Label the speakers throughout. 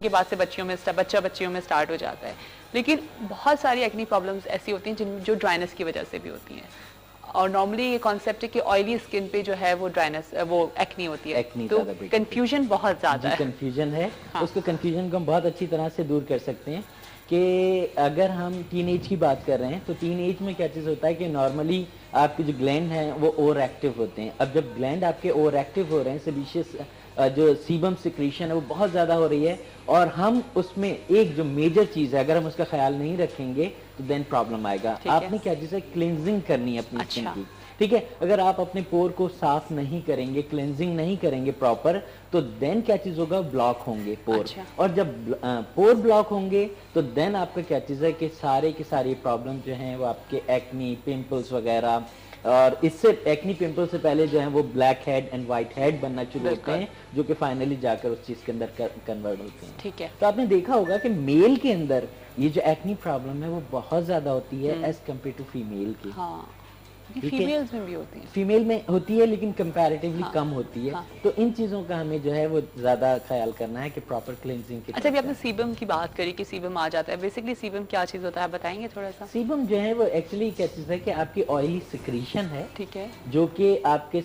Speaker 1: के बाद से बच्चियों में स्टार्ट हो जाता है। लेकिन बहुत सारी एक्नी प्रॉब्लम्स ऐसी होती हैं जिन जो ड्राइनेस की वजह से भी होती हैं। और नॉर्मली ये कॉन्सेप्ट है कि ऑयली स्किन पे जो है वो ड्राइनेस वो एक्नी होती है। तो कंफ्यूजन बहुत ज़्यादा है।
Speaker 2: कंफ्यूजन है।
Speaker 1: हाँ।
Speaker 2: उसको कंफ्यूजन को हम बहुत अच्छी तरह से दूर कर सकते हैं कि अगर हम टीन एज की बात कर रहे हैं तो टीन एज में क्या चीज़ होता है कि नॉर्मली आपके जो ग्लैंड हैं वो ओवर एक्टिव होते हैं। अब जब ग्लैंड आपके ओवर एक्टिव हो रहे हैं, सेबेशियस जो सीबम सिक्रीशन है वो बहुत ज़्यादा हो रही है, और हम उसमें एक जो मेजर चीज़ है अगर हम उसका ख्याल नहीं रखेंगे तो देन प्रॉब्लम आएगा। आपने क्या चीज़ है, क्लिनजिंग करनी है अपनी स्किन की। ठीक है, अगर आप अपने पोर को साफ नहीं करेंगे, क्लेंजिंग नहीं करेंगे प्रॉपर, तो देन क्या चीज होगा, ब्लॉक होंगे पोर। और जब पोर ब्लॉक होंगे तो देन आपका क्या चीज है कि सारे की सारी प्रॉब्लम जो हैं वो आपके एक्नी, पिंपल्स वगैरह, और इससे एक्नी पिंपल से पहले जो है वो black head and white head बनना शुरू होते हैं, जो कि फाइनली जाकर उस चीज के अंदर कन्वर्ट होते हैं।
Speaker 1: ठीक है।
Speaker 2: तो आपने देखा होगा कि मेल के अंदर ये जो एक्नी प्रॉब्लम है वो बहुत ज्यादा होती है एज कम्पेयर टू फीमेल की।
Speaker 1: हाँ। फीमेल्स में भी होती है,
Speaker 2: फीमेल में होती है लेकिन कंपैरेटिवली कम होती है। तो इन चीजों का हमें जो है वो ज्यादा ख्याल करना है कि प्रॉपर क्लींजिंग की।
Speaker 1: अच्छा, अभी आपने सीबम की बात करी कि सीबम आ जाता है। बेसिकली सीबम क्या चीज होता है, आप बताएंगे थोड़ा सा?
Speaker 2: सीबम जो है वो एक्चुअली क्या चीज है कि आपकी ऑयली सिक्रीशन है।
Speaker 1: ठीक है।
Speaker 2: जो कि आपके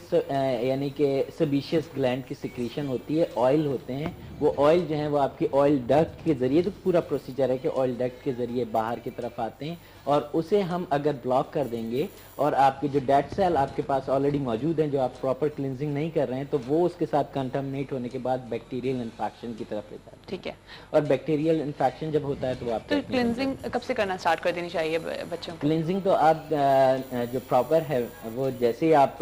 Speaker 2: यानी कि सेबेशियस ग्लैंड की सिक्रीशन होती है, ऑयल होते हैं। वो ऑयल जो है वो आपकी ऑयल डक्ट के जरिए, तो पूरा प्रोसीजर है कि ऑयल डक्ट के जरिए बाहर की तरफ आते हैं, और उसे हम अगर ब्लॉक कर देंगे और आपके जो डेड सेल आपके पास ऑलरेडी मौजूद हैं जो आप प्रॉपर क्लींजिंग नहीं कर रहे हैं, तो वो उसके साथ कंटामिनेट होने के बाद बैक्टीरियल इन्फेक्शन की तरफ ले जाता है।
Speaker 1: ठीक है।
Speaker 2: और बैक्टीरियल इन्फेक्शन जब होता है तो आप
Speaker 1: तो क्लींजिंग कब से करना स्टार्ट कर देनी चाहिए बच्चों को?
Speaker 2: क्लींजिंग तो आप जो प्रॉपर है वो जैसे ही आप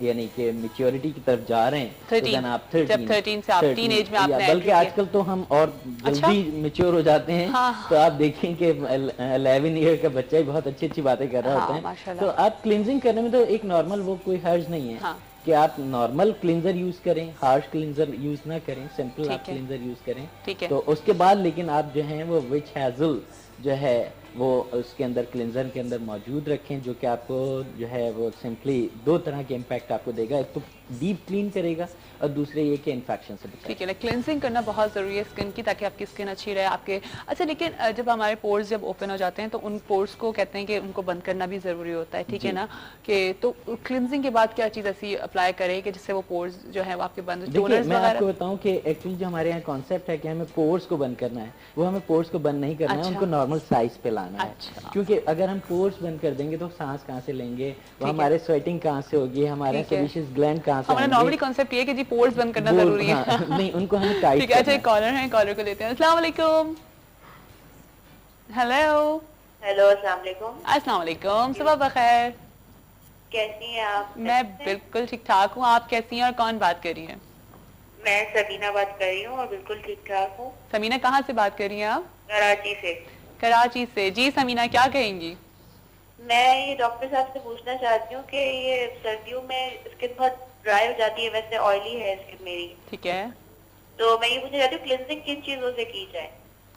Speaker 2: यानी कि मैच्योरिटी की तरफ जा रहे हैं,
Speaker 1: 13,
Speaker 2: आप
Speaker 1: 13 से आप टीन एज में आपने,
Speaker 2: बल्कि आजकल तो हम और जल्दी मैच्योर हो जाते हैं।
Speaker 1: हाँ।
Speaker 2: तो आप देखें कि 11 ईयर का बच्चा ही बहुत अच्छी अच्छी बातें कर रहा होता है। तो आप क्लींजिंग करने में तो एक नॉर्मल वो कोई हर्ज नहीं है।
Speaker 1: हाँ।
Speaker 2: कि आप नॉर्मल क्लींजर यूज करें, हार्श क्लींजर यूज ना करें, सिंपल आप क्लींजर यूज करें।
Speaker 1: ठीक है।
Speaker 2: तो उसके बाद लेकिन आप जो है वो विच हैजल जो है वो उसके अंदर क्लींजर के अंदर मौजूद रखें, जो कि आपको जो है वो सिंपली दो तरह के इम्पैक्ट आपको देगा। एक तो डीप क्लीन करेगा और दूसरे ये कि इन्फेक्शन से बचाएगा।
Speaker 1: ठीक है ना, क्लेंजिंग करना बहुत ज़रूरी है स्किन की, ताकि आपकी स्किन अच्छी रहे आपके। अच्छा, लेकिन जब हमारे पोर्स जब ओपन हो जाते हैं तो उन पोर्स को कहते हैं कि उनको बंद करना भी ज़रूरी होता है। ठीक है ना, कि तो क्लेंजिंग के बाद क्या चीज़ ऐसी अप्लाई करें कि जिससे वो पोर्स जो है वो आपके बंद?
Speaker 2: मैं आपको बताऊं कि एक्चुअली जो हमारे यहाँ कॉन्सेप्ट है कि हमें पोर्स को बंद करना है, वो हमें पोर्स को बंद नहीं करना है, उनको नॉर्मल साइज पे लाना है। क्योंकि अगर हम पोर्स बंद कर देंगे तो सांस कहाँ से लेंगे, वो हमारे स्वेटिंग कहाँ से होगी, हमारे सेबेशियस ग्लैंड कहाँ से आएंगे।
Speaker 1: नॉर्मली कॉन्सेप्ट ये है कि जी पोर्स बंद करना जरूरी है।
Speaker 2: नहीं, उनको हमें टाइट।
Speaker 1: ठीक है। अच्छा, कॉलर है, कॉलर को लेते हैं। अस्सलाम वालेकुम। हेलो।
Speaker 3: हेलो, अस्सलाम वालेकुम।
Speaker 1: अस्सलाम वालेकुम, सुबह बखैर।
Speaker 3: कैसी हैं आप?
Speaker 1: मैं बिल्कुल ठीक ठाक हूँ, आप कैसी हैं और कौन बात कर रही हैं?
Speaker 3: मैं सबीना बात कर रही हूँ और बिल्कुल ठीक ठाक हूँ।
Speaker 1: समीना, कहाँ से बात कर रही हैं आप?
Speaker 3: कराची से।
Speaker 1: कराची से। जी समीना, क्या कहेंगी?
Speaker 3: मैं ये डॉक्टर साहब से पूछना चाहती हूँ कि ये सर्दियों में स्किन बहुत ड्राई हो जाती है, वैसे ऑयली है स्किन मेरी।
Speaker 1: ठीक है।
Speaker 3: तो मैं ये पूछना चाहती हूँ क्लींजिंग किन चीजों से की जाए,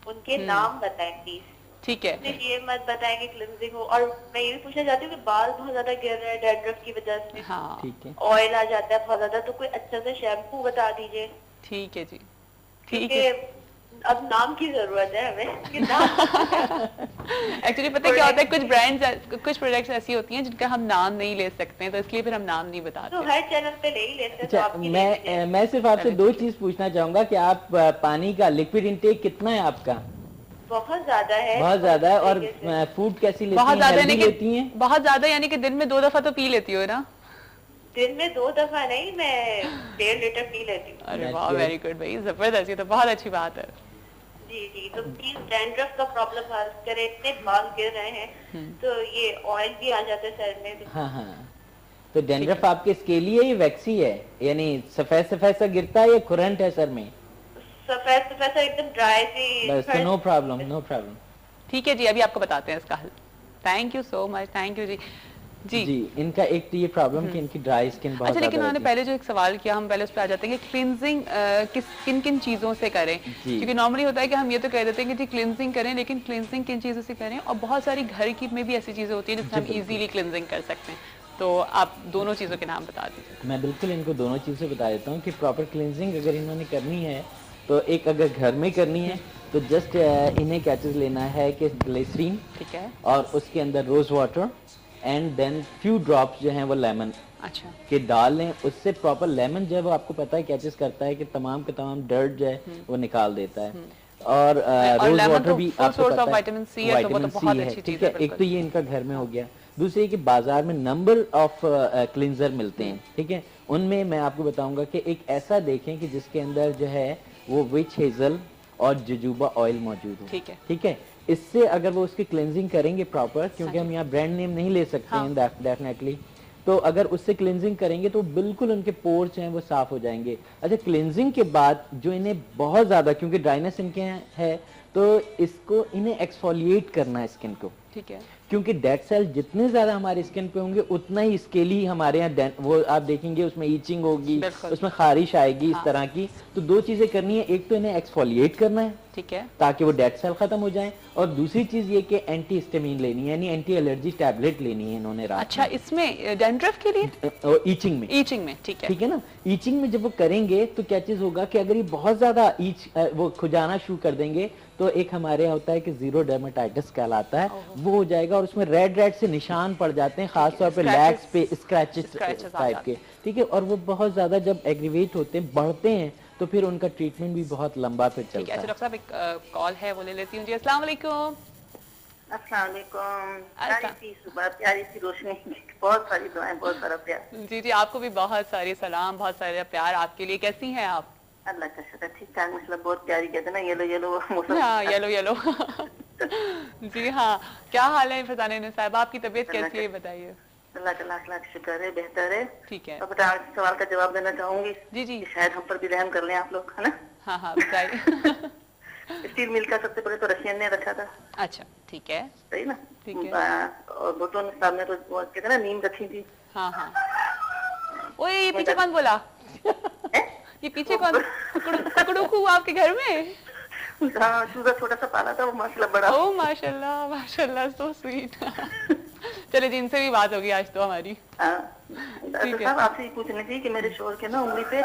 Speaker 3: उनके नाम बताएं प्लीज।
Speaker 1: ठीक है।
Speaker 3: ये मत बताएं कि क्लींजिंग हो। और मैं ये भी पूछना चाहती हूँ कि बाल बहुत ज्यादा गिर रहे हैं डैंड्रफ की वजह से।
Speaker 1: हाँ।
Speaker 2: ठीक है।
Speaker 3: ऑयल आ जाता है बहुत ज्यादा, तो कोई अच्छा सा शैम्पू बता दीजिए।
Speaker 1: ठीक है जी, ठीक है।
Speaker 3: अब नाम की जरूरत है हमें कि नाम।
Speaker 1: एक्चुअली पता है क्या होता है, कुछ ब्रांड्स, कुछ प्रोडक्ट्स ऐसी होती हैं जिनका हम नाम नहीं ले सकते हैं, तो इसलिए फिर हम नाम नहीं बताते।
Speaker 3: तो हर चैनल पे ले ही लेते हैं।
Speaker 2: अच्छा,
Speaker 3: तो
Speaker 2: मैं सिर्फ आपसे दो चीज पूछना चाहूंगा कि आप पानी का लिक्विड इंटेक कितना है आपका?
Speaker 3: बहुत ज्यादा है।
Speaker 2: बहुत ज्यादा है। और फूड कैसी लेती हैं?
Speaker 1: बहुत ज्यादा
Speaker 2: लेती हैं?
Speaker 1: बहुत ज्यादा, यानी कि दिन में 2 दफा तो पी लेती हो ना?
Speaker 3: दिन में 2 दफा नहीं, मैं 1.5 लीटर पी लेती हूँ।
Speaker 1: अरे वाह, वेरी गुड भाई, जबरदस्त, ये तो बहुत अच्छी बात है।
Speaker 3: जी जी। तो प्लीज डैंड्रफ का प्रॉब्लम हल करे, इतने बाल गिर रहे हैं, तो ये ऑयल भी आ जाता है सर में।
Speaker 2: हाँ हाँ। तो डैंड्रफ आपके स्केली है या वैक्सी है, यानी सफेद सफेद सा गिरता है या खुरंट है सर में?
Speaker 3: सफेद सफेद सा एकदम ड्राई सी।
Speaker 2: बस, नो प्रॉब्लम, नो प्रॉब्लम।
Speaker 1: ठीक है जी, अभी आपको बताते हैं इसका हल। Thank you so much, thank you जी।
Speaker 2: जी, इनका एक तो ये प्रॉब्लम कि इनकी ड्राई स्किन बहुत।
Speaker 1: अच्छा, लेकिन उन्होंने पहले जो एक सवाल किया, हम पहले उस पर आ जाते हैं कि क्लींजिंग किन किन चीज़ों से करें, क्योंकि नॉर्मली होता है कि हम ये तो कह देते हैं कि जी क्लींजिंग करें, लेकिन क्लींजिंग किन चीज़ों से करें, और बहुत सारी घर की में भी ऐसी चीज़ें होती हैं जिससे हम इजीली क्लींजिंग कर सकते हैं। तो आप दोनों चीज़ों के नाम बता दीजिए।
Speaker 2: मैं बिल्कुल इनको दोनों चीज़ें बता देता हूँ कि प्रॉपर क्लींजिंग अगर इन्होंने करनी है तो एक अगर घर में करनी है तो जस्ट इन्हें क्या चीज़ लेना है कि ग्लिसरीन,
Speaker 1: ठीक है,
Speaker 2: और उसके अंदर rose water and then few drops जो हैं वो लेमन
Speaker 1: अच्छा,
Speaker 2: के डाल लें। उससे प्रॉपर लेमन जो है वो आपको पता है क्या चीज़ करता है कि तमाम के तमाम डर्ट जो है वो निकाल देता है। और रोज वाटर भी आपको पता है
Speaker 1: विटामिन सी है, तो वो तो बहुत अच्छी
Speaker 2: ठीक
Speaker 1: चीज
Speaker 2: है।
Speaker 1: है।
Speaker 2: एक तो ये इनका घर में हो गया, दूसरे कि बाजार में नंबर ऑफ क्लिनजर मिलते हैं, ठीक है। उनमें मैं आपको बताऊंगा कि एक ऐसा देखें कि जिसके अंदर जो है वो विच हेजल और जुजुबा ऑयल मौजूद हो,
Speaker 1: ठीक है,
Speaker 2: ठीक है। इससे अगर वो उसकी क्लिनजिंग करेंगे प्रॉपर, क्योंकि हम यहाँ ब्रांड नेम नहीं ले सकते हैं डेफिनेटली, तो अगर उससे क्लिनजिंग करेंगे तो बिल्कुल उनके पोर्स हैं वो साफ हो जाएंगे। अच्छा, क्लिनजिंग के बाद जो इन्हें बहुत ज़्यादा, क्योंकि ड्राइनेस इनके है, तो इसको इन्हें एक्सफोलिएट करना है स्किन को,
Speaker 1: ठीक है,
Speaker 2: क्योंकि डेड सेल जितने ज्यादा हमारे स्किन पे होंगे उतना ही स्केली हमारे यहाँ वो आप देखेंगे उसमें ईचिंग होगी, उसमें खारिश आएगी, इस तरह की। तो दो चीजें करनी है, एक तो इन्हें एक्सफोलिएट करना है,
Speaker 1: ठीक है,
Speaker 2: ताकि वो डेड सेल खत्म हो जाएं, और दूसरी चीज ये कि एंटी हिस्टामिन लेनी है, यानी एंटी एलर्जी टैबलेट लेनी है इन्होंने रात
Speaker 1: अच्छा, इसमें डैंड्रफ के लिए
Speaker 2: ईचिंग में,
Speaker 1: ईचिंग में, ठीक है,
Speaker 2: ठीक है ना। ईचिंग में जब वो करेंगे तो क्या चीज होगा कि अगर ये बहुत ज्यादा वो खुजाना शुरू कर देंगे तो एक हमारे यहाँ होता है कि जीरो डर्मेटाइटिस कहलाता है, वो हो जाएगा, और उसमें रेड रेड से निशान पड़ जाते हैं, खासतौर पे लेग्स पे स्क्रैचेस टाइप के, ठीक है। और वो बहुत ज्यादा जब एग्रीवेट होते हैं, बढ़ते हैं, तो फिर उनका ट्रीटमेंट भी बहुत लंबा फिर चलता है।
Speaker 1: डॉक्टर साहब एक कॉल है, वो ले लेती हूँ जी। अस्सलाम वालेकुम।
Speaker 3: अस्सलाम वालेकुम। प्यारी सी सुबह, प्यारी सी रोशनी, बहुत सारी दुआएं, बहुत सारा प्यार।
Speaker 1: जी जी, आपको भी बहुत सारे सलाम, बहुत सारे प्यार आपके लिए। कैसी हैं आप?
Speaker 3: अल्लाह का शुक्र, ठीक ठाक, मतलब बहुत प्यारी, कहते ना येलो येलो मौसम।
Speaker 1: हाँ, येलो येलो जी हाँ, क्या हाल है फरजाना साहब, आपकी तबीयत कैसी है बताइए?
Speaker 3: अल्लाह का लाख लाख शुक्र है, बेहतर है।
Speaker 1: ठीक है,
Speaker 3: अब बेटा आज सवाल का जवाब देना चाहूंगी।
Speaker 1: जी जी,
Speaker 3: शायद हम पर भी रहम कर लें आप लोग, है ना।
Speaker 1: हाँ हाँ बताइए।
Speaker 3: स्टील मिल का सबसे पहले तो रशियन ने रखा था।
Speaker 1: अच्छा, ठीक है,
Speaker 3: सही ना,
Speaker 1: ठीक है।
Speaker 3: और भुट्टो साहब ने तो वो कहते ना नीम रखी थी।
Speaker 1: हाँ हाँ। ओए, ये पीछे कौन बोला? ये पीछे कौन? कुकड़ू आपके घर में?
Speaker 3: हाँ, चूजा छोटा सा पाला था, वो माशाल्लाह बड़ा।
Speaker 1: ओह माशाल्लाह, माशाल्लाह, सो स्वीट। चलिए, जिनसे भी बात होगी आज तो हमारी।
Speaker 3: डॉक्टर साहब, आपसे ये पूछनी थी कि मेरे शोहर के ना उंगली पे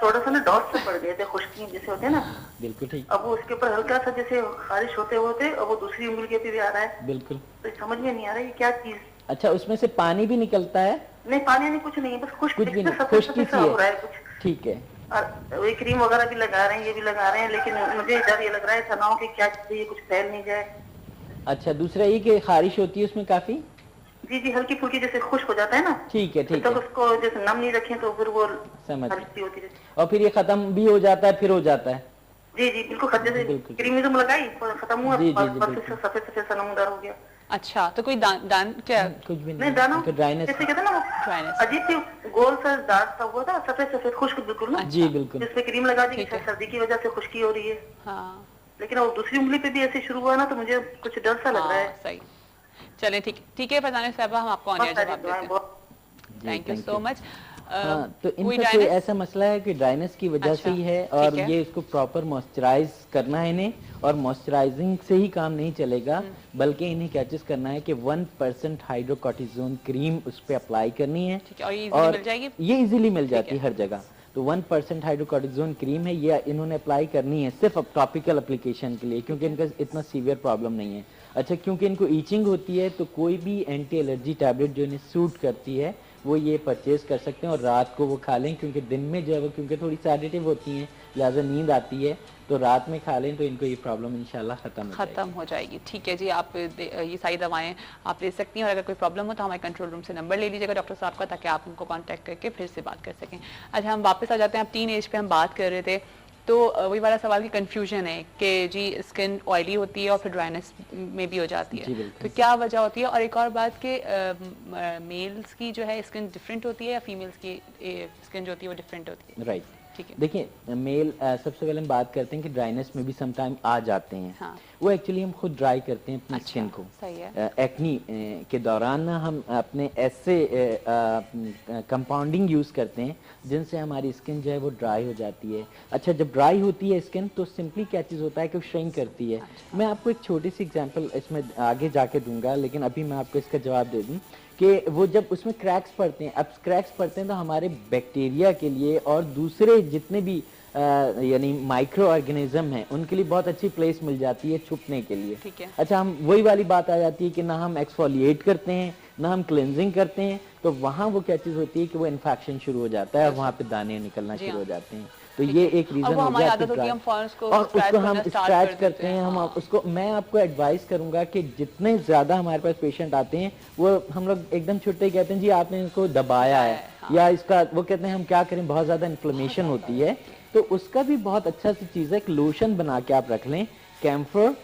Speaker 3: थोड़ा सा ना डॉट से पड़ गए थे, खुश्की जैसे होते हैं ना।
Speaker 2: बिल्कुल ठीक।
Speaker 3: अब वो उसके ऊपर हल्का सा जैसे खारिश होते होते और वो दूसरी उंगली के पे भी आ रहा है।
Speaker 2: बिल्कुल,
Speaker 3: तो समझ में नहीं आ रहा है ये क्या चीज।
Speaker 2: अच्छा, उसमें से पानी भी निकलता है?
Speaker 3: नहीं, पानी नहीं, कुछ नहीं है, बस
Speaker 2: कुछ भी नहीं,
Speaker 3: खुश्की सी हो रहा है कुछ।
Speaker 2: ठीक है।
Speaker 3: और वही क्रीम वगैरह भी लगा रहे हैं, ये भी लगा रहे हैं, लेकिन मुझे डर ये लग रहा है ऐसा ना हो कि क्या चीज ये कुछ फैल नहीं जाए।
Speaker 2: अच्छा, दूसरा ये कि खारिश होती है उसमें काफी?
Speaker 3: जी जी, हल्की फुल्की जैसे खुश्क हो जाता है ना।
Speaker 2: ठीक है, ठीक
Speaker 3: तो
Speaker 2: है,
Speaker 3: उसको जैसे नम नहीं रखें तो फिर वो
Speaker 2: समझ।
Speaker 3: होती रहती है।
Speaker 2: और फिर ये खत्म भी हो जाता है, फिर हो जाता है?
Speaker 3: जी जी बिल्कुल, जैसे क्रीम तो लगाई, खत्म हुआ, सफेद सफेद सा नमूदार हो गया।
Speaker 1: अच्छा, तो कोई दान क्या?
Speaker 2: कुछ भी
Speaker 3: नहीं, दानों
Speaker 2: ड्राइनेस,
Speaker 3: जैसे कहते ना
Speaker 1: ड्राइनेस,
Speaker 3: अजीब सी गोल सा दाग सा हुआ था, सफेद सफेद खुश्क बिल्कुल ना।
Speaker 2: जी बिल्कुल।
Speaker 3: जिसपे क्रीम लगा दी, सर्दी की वजह से खुश्की हो रही है।
Speaker 1: हाँ,
Speaker 3: लेकिन वो दूसरी उंगली पे भी ऐसे शुरू हुआ ना, तो मुझे कुछ डर सा लग रहा है।
Speaker 1: सही, चले ठीक है फरजाना साहब, हम आपको ऑन एयर जवाब देते हैं। Thank you so much.
Speaker 2: हाँ, तो इनका कोई ऐसा मसला है कि ड्राइनेस की वजह से ही है, और ये इसको प्रॉपर मॉइस्चराइज करना है इन्हें, और मॉइस्चराइजिंग से ही काम नहीं चलेगा, बल्कि इन्हें क्या चीज करना है कि 1% हाइड्रोकॉर्टिजोन क्रीम उस पर अप्लाई करनी है,
Speaker 1: और
Speaker 2: ये इजीली मिल जाती है हर जगह। तो 1% हाइड्रोकॉर्टिजोन क्रीम है, ये इन्होंने अप्लाई करनी है सिर्फ टॉपिकल एप्लीकेशन के लिए, क्योंकि इनका इतना सीवियर प्रॉब्लम नहीं है। अच्छा, क्योंकि इनको ईचिंग होती है, तो कोई भी एंटी एलर्जी टैबलेट जो इन्हें सूट करती है वो ये परचेज कर सकते हैं, और रात को वो खा लें, क्योंकि दिन में जो है वो क्योंकि थोड़ी सेडेटिव होती हैं, लिहाजा नींद आती है, तो रात में खा लें तो इनको ये प्रॉब्लम इंशाल्लाह खत्म हो जाएगी।
Speaker 1: ठीक है जी, आप ये सारी दवाएं आप ले सकती हैं, और अगर कोई प्रॉब्लम हो तो हमारे कंट्रोल रूम से नंबर ले लीजिएगा डॉक्टर साहब का, ताकि आप उनको कांटेक्ट करके फिर से बात कर सकें। अच्छा, हम वापस आ जाते हैं, आप टीन एज पे हम बात कर रहे थे, तो वही वाला सवाल की कंफ्यूजन है कि जी स्किन ऑयली होती है और फिर ड्राइनेस में भी हो जाती है, तो क्या वजह होती है? और एक और बात कि मेल्स की जो है स्किन डिफरेंट होती है या फीमेल्स की स्किन जो होती है वो डिफरेंट होती है?
Speaker 2: राइट, देखिए मेल सबसे पहले हम बात करते हैं कि ड्राइनेस में भी समटाइम आ जाते हैं।
Speaker 1: हाँ।
Speaker 2: वो एक्चुअली हम खुद ड्राई करते हैं अपनी स्किन को।
Speaker 1: सही है।
Speaker 2: एक्नी के दौरान ना हम अपने ऐसे कंपाउंडिंग यूज करते हैं जिनसे हमारी स्किन जो है वो ड्राई हो जाती है। अच्छा, जब ड्राई होती है स्किन तो सिंपली क्या चीज़ होता है कि वो श्रिंक करती है। अच्छा। मैं आपको एक छोटी सी एग्जांपल इसमें आगे जाके दूंगा, लेकिन अभी मैं आपको इसका जवाब दे दूं कि वो जब उसमें क्रैक्स पड़ते हैं, अब क्रैक्स पड़ते हैं तो हमारे बैक्टीरिया के लिए और दूसरे जितने भी यानी माइक्रो ऑर्गेनिज्म है उनके लिए बहुत अच्छी प्लेस मिल जाती है छुपने के लिए।
Speaker 1: ठीक है।
Speaker 2: अच्छा, हम वही वाली बात आ जाती है कि ना हम एक्सफोलिएट करते हैं ना हम क्लेंजिंग करते हैं, तो वहाँ वो क्या चीज होती है कि वो इन्फेक्शन शुरू हो जाता है और वहाँ पे दाने निकलना शुरू हो जाते हैं। तो ये एक रीजन हो गया और उसको हम स्क्रैच करते हैं। हम उसको, मैं आपको एडवाइस करूंगा कि जितने ज्यादा हमारे पास पेशेंट आते हैं वो हम लोग एकदम छुट्टे कहते हैं जी आपने इसको दबाया है या इसका, वो कहते हैं हम क्या करें बहुत ज्यादा इन्फ्लेमेशन होती है, तो उसका भी बहुत अच्छा सी चीज है, एक लोशन बना के आप रख लें कैम्फर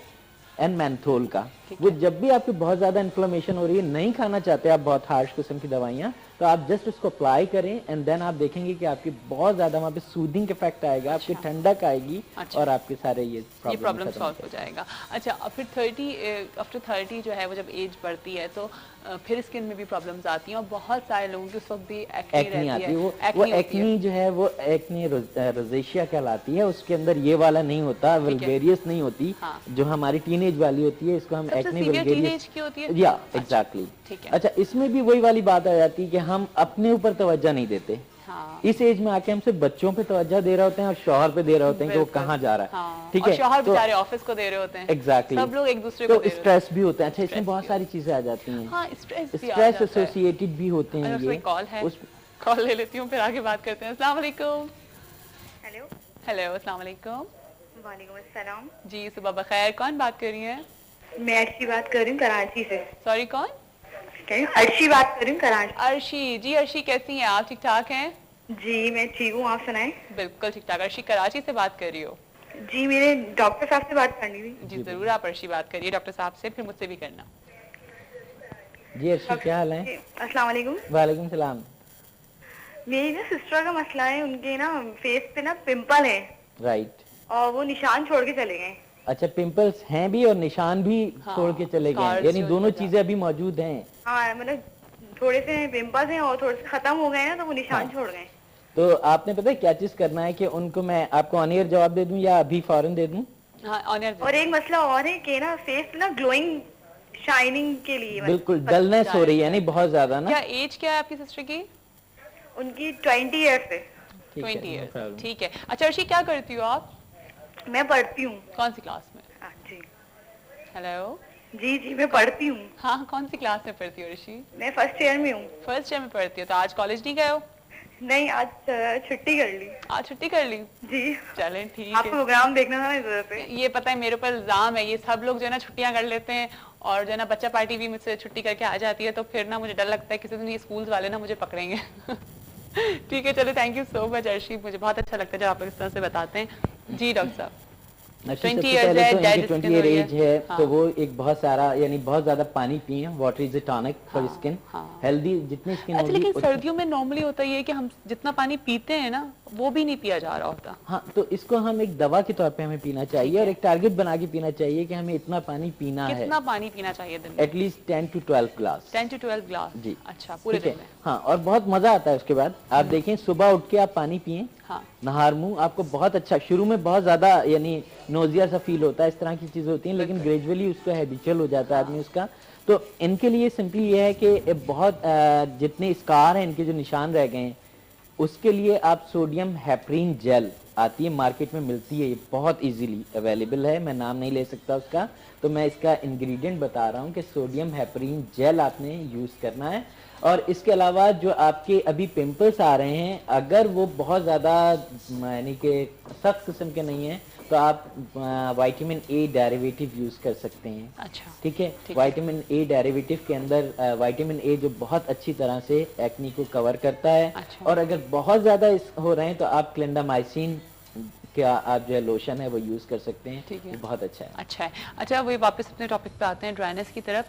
Speaker 2: एंड मेंथोल का। वो जब भी आपको बहुत ज्यादा इन्फ्लेमेशन हो रही है, नहीं खाना चाहते आप बहुत हार्श किस्म की दवाइयाँ, तो आप जस्ट उसको अप्लाई करें एंड देन आप देखेंगे कि आपकी बहुत ज्यादा वहाँ पे सूदिंग इफेक्ट आएगा, आपकी ठंडक आएगी और आपके सारे ये
Speaker 1: प्रॉब्लम सॉल्व हो जाएगा। अच्छा, फिर 30 आफ्टर 30 जो है वो जब एज बढ़ती है तो फिर स्किन में भी प्रॉब्लम्स आती हैं और बहुत सारे लोगों की उस वक्त भी एक्ने आती है।
Speaker 2: वो एक्ने जो है वो एक्ने रोजेशिया कहलाती है, उसके अंदर ये वाला नहीं होता, वल्गेरियस नहीं होती, जो हमारी टीनेज वाली होती है इसको हम एक्ने वल्गेरियस या एग्जैक्टली। अच्छा, इसमें भी वही वाली बात आ जाती है कि हम अपने ऊपर तवज्जो नहीं देते। इस एज में आके हम सिर्फ बच्चों पे तवज्जो दे रहे होते हैं और शौहर पे दे रहे होते हैं कि वो कहाँ जा रहा है। ठीक है,
Speaker 1: शौहर बेचारे ऑफिस को दे रहे होते हैं।
Speaker 2: एग्जैक्टली,
Speaker 1: सब लोग एक दूसरे को दे रहे हैं।
Speaker 2: स्ट्रेस भी होता है। अच्छा, इसमें बहुत सारी चीजें आ जाती हैं, स्ट्रेस एसोसिएटेड भी होते हैं। ये
Speaker 1: कॉल ले लेती हूँ, फिर आगे बात करते हैं। अस्सलाम वालेकुम।
Speaker 3: हेलो
Speaker 1: हेलो, अस्सलाम वालेकुम।
Speaker 3: वालेकुम अस्सलाम।
Speaker 1: जी, सुबह बखैर। कौन बात कर रही है?
Speaker 3: मैं अर्शी बात कर रही हूँ कराची से।
Speaker 1: सॉरी, कौन?
Speaker 3: अर्शी बात कर रही हूँ कराची।
Speaker 1: अर्शी जी, अर्शी कैसी हैं आप? ठीक ठाक हैं?
Speaker 3: जी मैं ठीक हूँ, आप सुनाएं?
Speaker 1: बिल्कुल ठीक ठाक। अर्शी कराची से बात कर रही हो?
Speaker 3: जी, मेरे डॉक्टर साहब से बात करनी थी।
Speaker 1: जी जरूर, आप अर्शी बात करिए डॉक्टर साहब से, फिर मुझसे भी करना।
Speaker 2: जी अर्शी, क्या हाल है?
Speaker 3: अस्सलाम वालेकुम।
Speaker 2: वालेकुम सलाम।
Speaker 3: मेरी ना सिस्टर का मसला है, उनके ना फेस पे ना पिंपल है।
Speaker 2: राइट।
Speaker 3: और वो निशान छोड़ के चले गए।
Speaker 2: अच्छा, पिंपल्स हैं भी और निशान भी छोड़ के चले गए, यानी दोनों चीजें अभी मौजूद हैं।
Speaker 3: हाँ, मतलब थोड़े से पिंपल्स हैं और थोड़े से खत्म हो गए हैं, तो वो निशान छोड़ गए।
Speaker 2: तो आपने पता है क्या चीज करना है कि उनको, मैं आपको ऑन एयर जवाब दे दूं या अभी फौरन दे दूं?
Speaker 1: हाँ, ऑन एयर।
Speaker 3: और एक मसला और है कि ना फेस ना ग्लोइंग शाइनिंग के लिए
Speaker 2: बिल्कुल डलनेस हो रही है, यानी बहुत ज्यादा ना।
Speaker 1: क्या एज क्या है आपकी सिस्टर की?
Speaker 3: उनकी 20 ईयर्स है।
Speaker 1: 20 ईयर्स, ठीक है। अच्छा अर्शी, क्या करती हो आप?
Speaker 3: मैं पढ़ती हूँ।
Speaker 1: कौन सी क्लास में?
Speaker 3: जी।
Speaker 1: हेलो।
Speaker 3: जी जी, मैं पढ़ती हूँ।
Speaker 1: हाँ, कौन सी क्लास में पढ़ती हो अर्शी?
Speaker 3: मैं फर्स्ट ईयर में हूँ।
Speaker 1: फर्स्ट ईयर में पढ़ती हो, तो आज कॉलेज नहीं गए हो?
Speaker 3: नहीं, आज छुट्टी कर ली।
Speaker 1: आज छुट्टी कर ली?
Speaker 3: जी।
Speaker 1: चलें ठीक है।
Speaker 3: आप प्रोग्राम देखना था ना इस वजह से।
Speaker 1: ये पता है मेरे ऊपर इल्जाम है, ये सब लोग जो है ना छुट्टियां कर लेते हैं और जो है ना बच्चा पार्टी भी मुझसे छुट्टी करके आ जाती है, तो फिर ना मुझे डर लगता है किसी दिन ये स्कूल वाले ना मुझे पकड़ेंगे। ठीक है, चलो thank you so much Arshi, मुझे बहुत अच्छा लगता है जब आप इस तरह से बताते हैं। जी डॉक्टर साहब।
Speaker 2: 20 ईयर एज है, तो वो एक बहुत सारा, यानी बहुत ज्यादा पानी पिए। Water is a tonic for skin, healthy जितनी स्किन
Speaker 1: होगी। अच्छा, लेकिन सर्दियों में नॉर्मली होता है कि हम जितना पानी पीते हैं ना वो भी नहीं पिया जा रहा होता।
Speaker 2: हाँ, तो इसको हम एक दवा के तौर पे हमें पीना चाहिए और एक टारगेट बना के पीना चाहिए कि हमें इतना पानी पीना है।
Speaker 1: कितना पानी पीना चाहिए दिन में?
Speaker 2: At least 10 to 12 glass.
Speaker 1: 10 to 12 glass.
Speaker 2: जी।
Speaker 1: अच्छा, पूरे दिन में?
Speaker 2: हाँ, और बहुत मजा आता है उसके बाद। आप देखें, सुबह उठ के आप पानी पिए, नहार मुंह, आपको बहुत अच्छा, शुरू में बहुत ज्यादा यानी नोजिया सा फील होता है, इस तरह की चीजें होती हैं, लेकिन ग्रेजुअली उसका हैबिचुअल हो जाता है आदमी उसका। तो इनके लिए सिंपली ये है कि बहुत जितने स्कार हैं, इनके जो निशान रह गए हैं, उसके लिए आप सोडियम हेपरिन जेल आती है मार्केट में, मिलती है, ये बहुत इजीली अवेलेबल है, मैं नाम नहीं ले सकता उसका, तो मैं इसका इंग्रेडिएंट बता रहा हूँ कि सोडियम हेपरिन जेल आपने यूज करना है। और इसके अलावा जो आपके अभी पिंपल्स आ रहे हैं, अगर वो बहुत ज़्यादा यानी कि सख्त किस्म के नहीं हैं, तो आप विटामिन ए डेरिवेटिव यूज़ कर सकते हैं।
Speaker 1: अच्छा,
Speaker 2: ठीक है। विटामिन ए डेरिवेटिव के अंदर विटामिन ए जो बहुत अच्छी तरह से एक्नी को कवर करता है।
Speaker 1: अच्छा।
Speaker 2: और अगर बहुत ज़्यादा हो रहे हैं तो आप क्लिंडामाइसिन क्या आप जो है लोशन है वो यूज कर सकते हैं। ठीक है, बहुत अच्छा है।
Speaker 1: अच्छा है। अच्छा, वही वापस अपने टॉपिक पे आते हैं, ड्राइनेस की तरफ।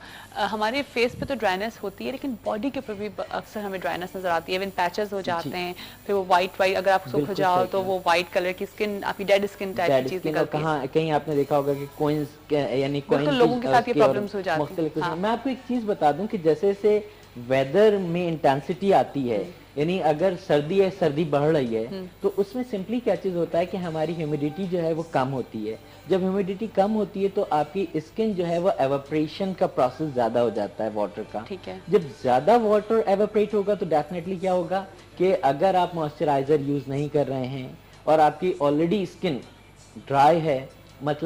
Speaker 1: हमारे फेस पे तो ड्राइनेस होती है, लेकिन बॉडी के ऊपर भी अक्सर हमें ड्राइनेस नजर आती है, इवन पैचेस हो जाते हैं, फिर वो वाइट अगर आप सूख जाओ तो वो वाइट कलर की स्किन, आपकी डेड स्किन टाइप की चीज निकलती है।
Speaker 2: कहीं आपने देखा होगा कि कॉइंस यानी
Speaker 1: लोगों के साथ ये प्रॉब्लम्स हो जाती है।
Speaker 2: मैं आपको एक चीज बता दूं कि जैसे वेदर में इंटेंसिटी आती है, यानी अगर सर्दी है, सर्दी बढ़ रही है, तो उसमें सिंपली क्या चीज होता है कि हमारी ह्यूमिडिटी जो है वो कम होती है। जब ह्यूमिडिटी कम होती है तो आपकी स्किन जो है वो एवापोरेशन का प्रोसेस ज्यादा हो जाता है वाटर का।
Speaker 1: ठीक है।
Speaker 2: जब ज्यादा वाटर एवापोरेट होगा तो डेफिनेटली क्या होगा कि अगर आप मॉइस्चराइजर यूज नहीं कर रहे हैं और आपकी ऑलरेडी स्किन ड्राई है, मतलब